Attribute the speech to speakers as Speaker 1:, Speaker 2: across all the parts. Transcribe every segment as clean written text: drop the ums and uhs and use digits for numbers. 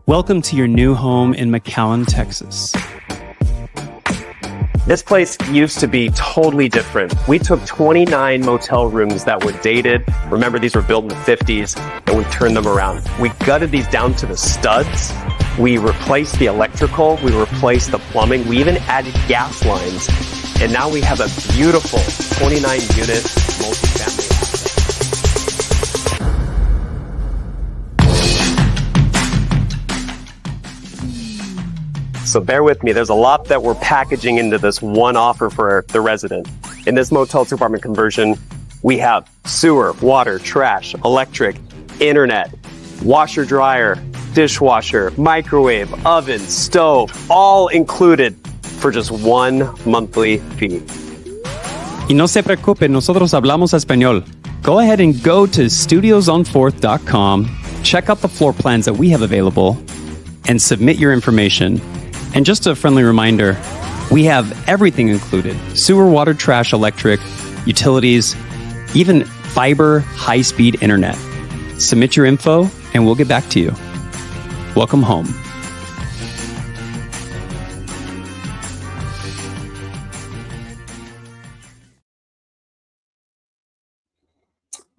Speaker 1: Welcome to your new home in McAllen, Texas.
Speaker 2: This place used to be totally different. We took 29 motel rooms that were dated. Remember, these were built in the 50s, and we turned them around. We gutted these down to the studs. We replaced the electrical. We replaced the plumbing. We even added gas lines. And now we have a beautiful 29-unit multifamily. So bear with me, there's a lot that we're packaging into this one offer for the resident. In this motel to apartment conversion, we have sewer, water, trash, electric, internet, washer, dryer, dishwasher, microwave, oven, stove, all included for just one monthly fee.
Speaker 1: Y no se preocupe, nosotros hablamos español. Go ahead and go to studiosonfourth.com, check out the floor plans that we have available, and submit your information. And just a friendly reminder, we have everything included: sewer, water, trash, electric, utilities, even fiber, high-speed internet. Submit your info, and we'll get back to you. Welcome home.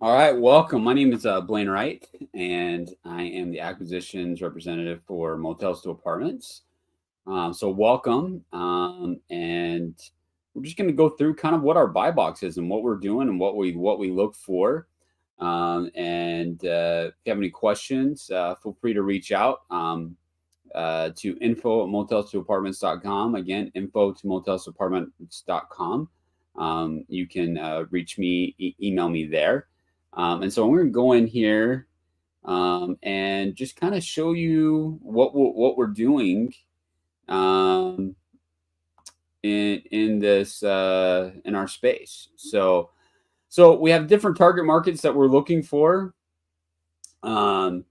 Speaker 3: All right, welcome. My name is Blaine Wright, and I am the acquisitions representative for Motels to Apartments. So welcome, and we're just going to go through kind of what our buy box is and what we're doing and what we look for. And if you have any questions, feel free to reach out to info@motelstoapartments.com. Again, info@motelstoapartments.com. You can reach me, email me there. And so I'm going to go in here and just kind of show you what we're doing in this in our space. So we have different target markets that we're looking for. So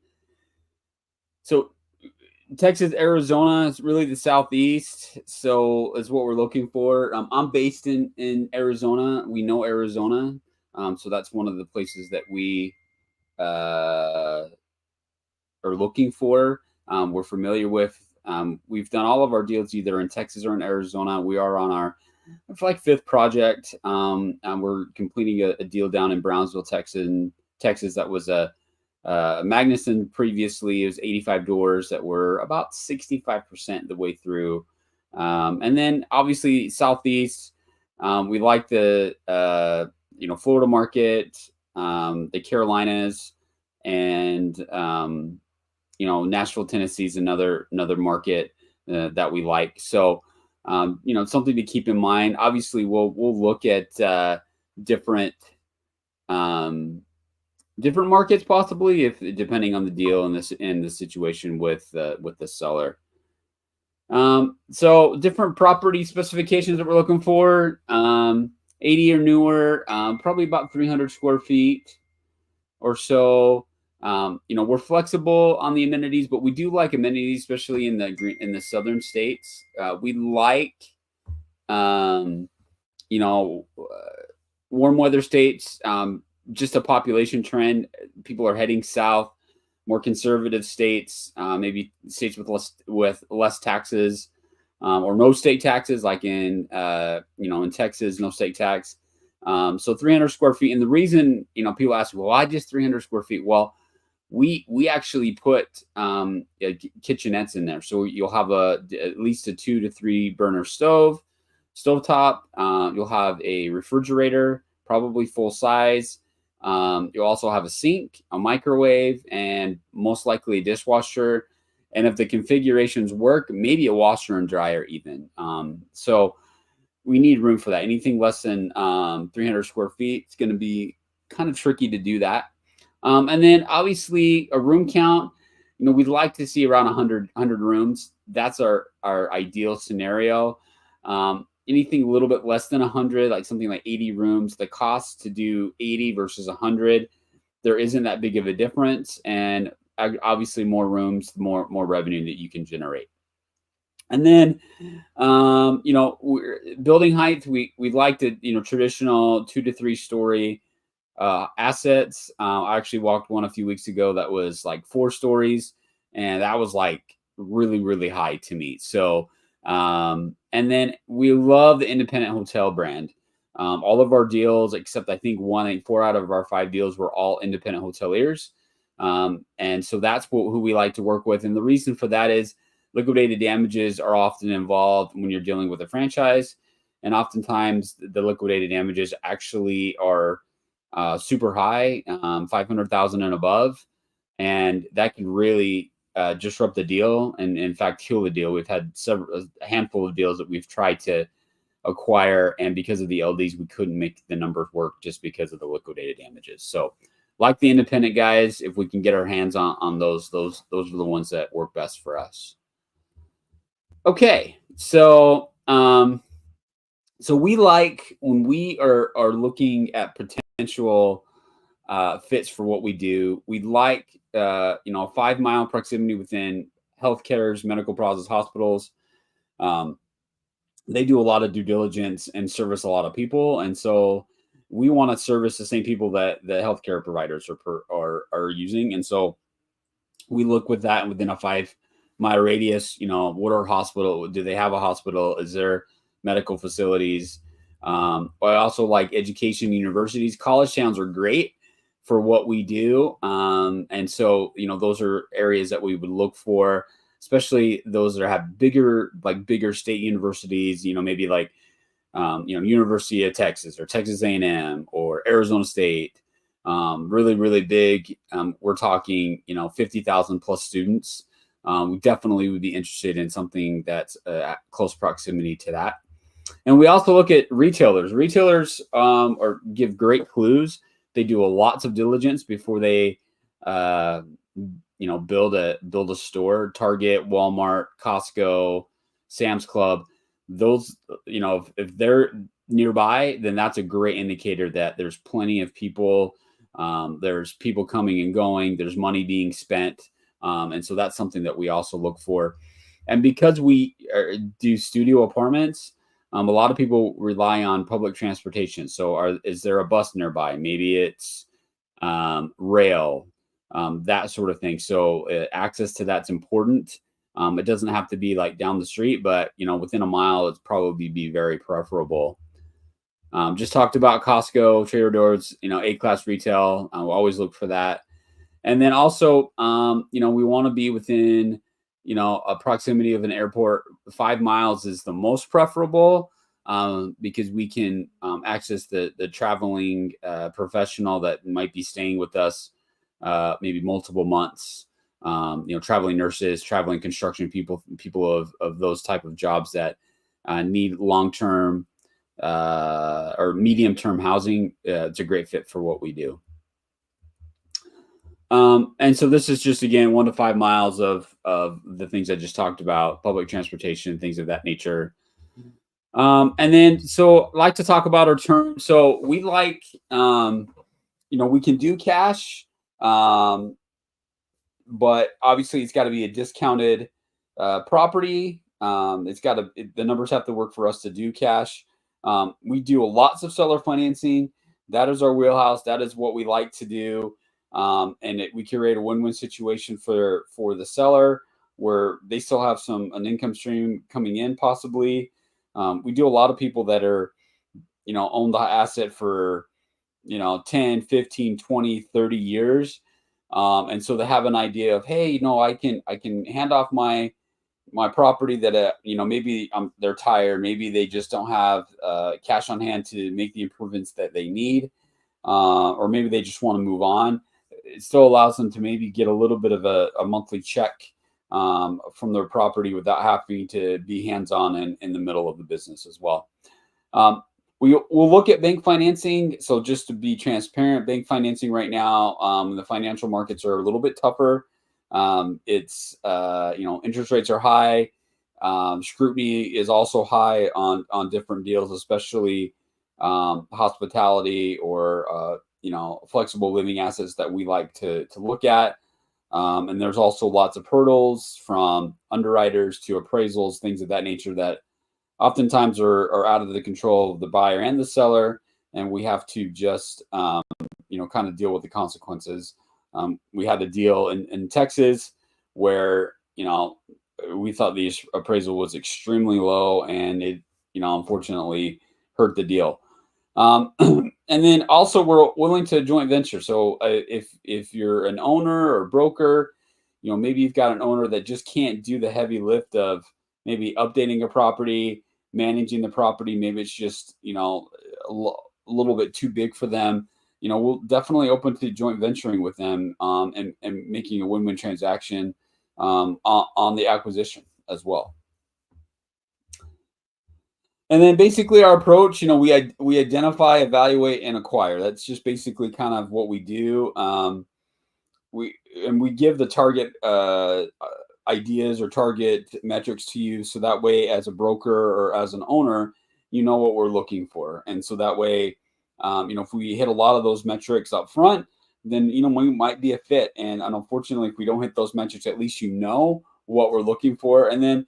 Speaker 3: Texas, Arizona is really the southeast. So is what we're looking for. I'm based in Arizona. We know Arizona. So that's one of the places that we are looking for. We're familiar with. We've done all of our deals either in Texas or in Arizona. We are on our fifth project. We're completing a deal down in Brownsville, Texas. That was a Magnuson previously. It was 85 doors that were about 65% the way through. And then obviously Southeast, we like the Florida market, the Carolinas, and Nashville, Tennessee is another market that we like. So, something to keep in mind. Obviously, we'll look at different markets possibly, depending on the deal and the situation with the seller. So different property specifications that we're looking for: 80 or newer, probably about 300 square feet or so. We're flexible on the amenities, but we do like amenities, especially in the southern states. We like, warm weather states. Just a population trend. People are heading south. More conservative states, maybe states with less taxes, or no state taxes, like in Texas, no state tax. So 300 square feet. And the reason, people ask, well, why just 300 square feet? Well, we actually put kitchenettes in there, so you'll have at least a 2 to 3 burner stovetop. You'll have a refrigerator, probably full size. You'll also have a sink, a microwave, and most likely a dishwasher. And if the configurations work, maybe a washer and dryer even. So we need room for that. Anything less than 300 square feet, it's going to be kind of tricky to do that. And then obviously a room count, we'd like to see around 100 rooms. That's our ideal scenario. Anything a little bit less than 100, like something like 80 rooms, the cost to do 80 versus 100, there isn't that big of a difference. And obviously more rooms, more revenue that you can generate. And then, building height, we'd like to, traditional 2 to 3 story assets. I actually walked one a few weeks ago that was like 4 stories, and that was like really, really high to me. So, and then we love the independent hotel brand. All of our deals, except I think 4 out of our 5 deals were all independent hoteliers. And so that's who we like to work with. And the reason for that is liquidated damages are often involved when you're dealing with a franchise. And oftentimes the liquidated damages actually are super high, 500,000 and above. And that can really disrupt the deal and in fact kill the deal. We've had a handful of deals that we've tried to acquire, and because of the LDs, we couldn't make the numbers work just because of the liquidated damages. So like the independent guys, if we can get our hands on those are the ones that work best for us. Okay, so so we like when we are looking at potential fits for what we do, we'd like a 5-mile proximity within healthcare's medical process hospitals. They do a lot of due diligence and service a lot of people, and so we want to service the same people that the healthcare providers are using. And so we look with that within a 5-mile radius. What are hospital? Do they have a hospital? Is there medical facilities? I also like education universities. College towns are great for what we do. And so, those are areas that we would look for, especially those that have bigger state universities, maybe like, University of Texas or Texas A&M or Arizona State, really, really big. We're talking, 50,000 plus students. We definitely would be interested in something that's at close proximity to that. And we also look at retailers. Retailers give great clues. They do lots of diligence before they, build a store. Target, Walmart, Costco, Sam's Club. Those, if they're nearby, then that's a great indicator that there's plenty of people. There's people coming and going. There's money being spent. And so that's something that we also look for. And because we do studio apartments, a lot of people rely on public transportation. So is there a bus nearby? Maybe it's rail, that sort of thing. So access to that's important. It doesn't have to be like down the street, but within a mile, it's probably be very preferable. Just talked about Costco, Trader Joe's, A-class retail. We'll always look for that. And then also, we want to be within, a proximity of an airport. 5 miles is the most preferable because we can access the traveling professional that might be staying with us maybe multiple months. Traveling nurses, traveling construction people of those type of jobs that need long-term or medium-term housing. It's a great fit for what we do. And so this is just, again, 1 to 5 miles of the things I just talked about, public transportation, things of that nature. And then, so I like to talk about our terms. So we like, we can do cash, but obviously it's got to be a discounted property. The numbers have to work for us to do cash. We do lots of seller financing. That is our wheelhouse. That is what we like to do. We curate a win-win situation for the seller where they still have an income stream coming in possibly. We do a lot of people that are, own the asset for, 10, 15, 20, 30 years. And so they have an idea of, hey, I can hand off my property that, maybe they're tired. Maybe they just don't have cash on hand to make the improvements that they need. Or maybe they just want to move on. It still allows them to maybe get a little bit of a monthly check from their property without having to be hands-on in the middle of the business as well. We'll look at bank financing. So just to be transparent, bank financing right now, the financial markets are a little bit tougher. It's interest rates are high. Scrutiny is also high on different deals, especially hospitality or flexible living assets that we like to look at. And there's also lots of hurdles from underwriters to appraisals, things of that nature that oftentimes are out of the control of the buyer and the seller. And we have to just, kind of deal with the consequences. We had a deal in Texas where, we thought the appraisal was extremely low, and it, unfortunately hurt the deal. And then also we're willing to joint venture. So if you're an owner or broker, maybe you've got an owner that just can't do the heavy lift of maybe updating a property, managing the property. Maybe it's just, a little bit too big for them. We'll definitely open to joint venturing with them, and making a win-win transaction on the acquisition as well. And then basically our approach, we identify, evaluate, and acquire. That's just basically kind of what we do. We give the target ideas or target metrics to you, so that way, as a broker or as an owner, you know what we're looking for. And so that way, if we hit a lot of those metrics up front, then we might be a fit. And unfortunately, if we don't hit those metrics, at least you know what we're looking for. And then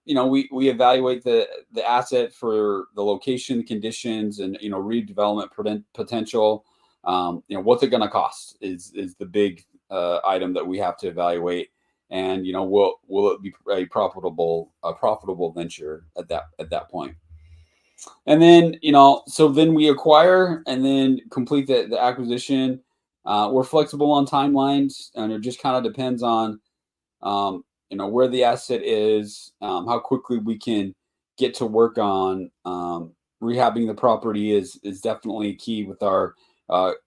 Speaker 3: we evaluate the asset for the location, conditions, and redevelopment potential. What's it going to cost is the big item that we have to evaluate. And will it be a profitable venture at that point? And then so then we acquire and then complete the acquisition. We're flexible on timelines, and it just kind of depends on where the asset is, how quickly we can get to work on rehabbing the property is definitely key with our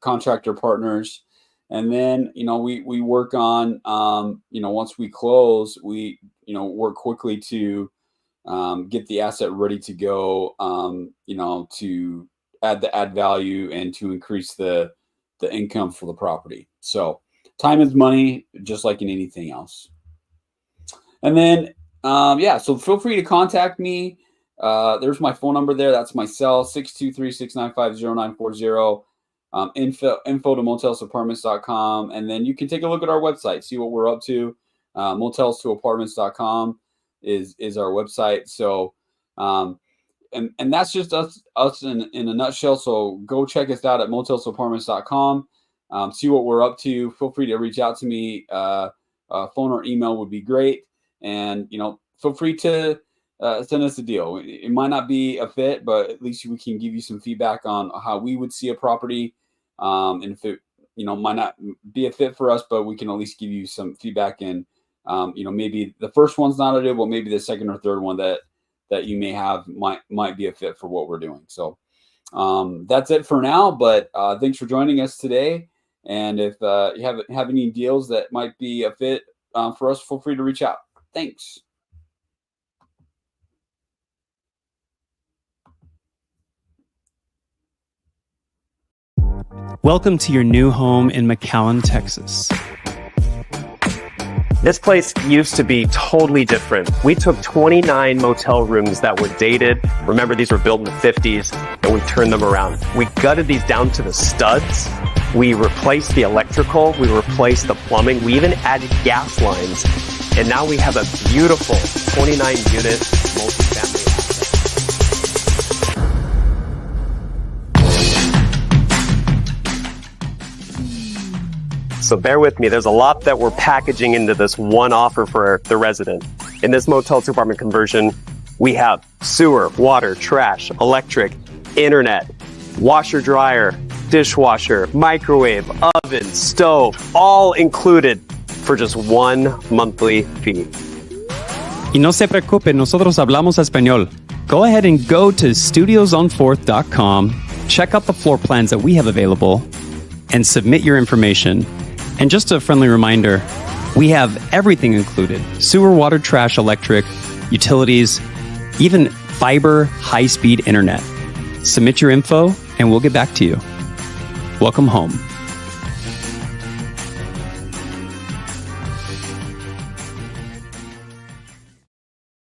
Speaker 3: contractor partners. And then, we work on, once we close, we, work quickly to get the asset ready to go, to add value and to increase the income for the property. So time is money, just like in anything else. And then, so feel free to contact me. There's my phone number there. That's my cell, 623-695-0940. Info to motelsapartments.com. And then you can take a look at our website, see what we're up to. Motels to apartments.com is our website. So, and that's just us in a nutshell. So go check us out at motelsapartments.com. See what we're up to. Feel free to reach out to me. Phone or email would be great. And, feel free to send us a deal. It might not be a fit, but at least we can give you some feedback on how we would see a property. And if it, might not be a fit for us, but we can at least give you some feedback. And, maybe the first one's not a deal, but maybe the second or third one that you may have might be a fit for what we're doing. So that's it for now. But thanks for joining us today. And if you have any deals that might be a fit for us, feel free to reach out. Thanks.
Speaker 1: Welcome to your new home in McAllen, Texas.
Speaker 2: This place used to be totally different. We took 29 motel rooms that were dated. Remember, these were built in the 50s, and we turned them around. We gutted these down to the studs. We replaced the electrical. We replaced the plumbing. We even added gas lines. And now we have a beautiful 29-unit multifamily asset. So bear with me. There's a lot that we're packaging into this one offer for the resident. In this motel to apartment conversion, we have sewer, water, trash, electric, internet, washer, dryer, dishwasher, microwave, oven, stove, all included for just one monthly fee.
Speaker 1: Y no se preocupe, nosotros hablamos español. Go ahead and go to studiosonfourth.com, check out the floor plans that we have available, and submit your information. And just a friendly reminder, we have everything included: sewer, water, trash, electric, utilities, even fiber, high-speed internet. Submit your info, and we'll get back to you. Welcome home.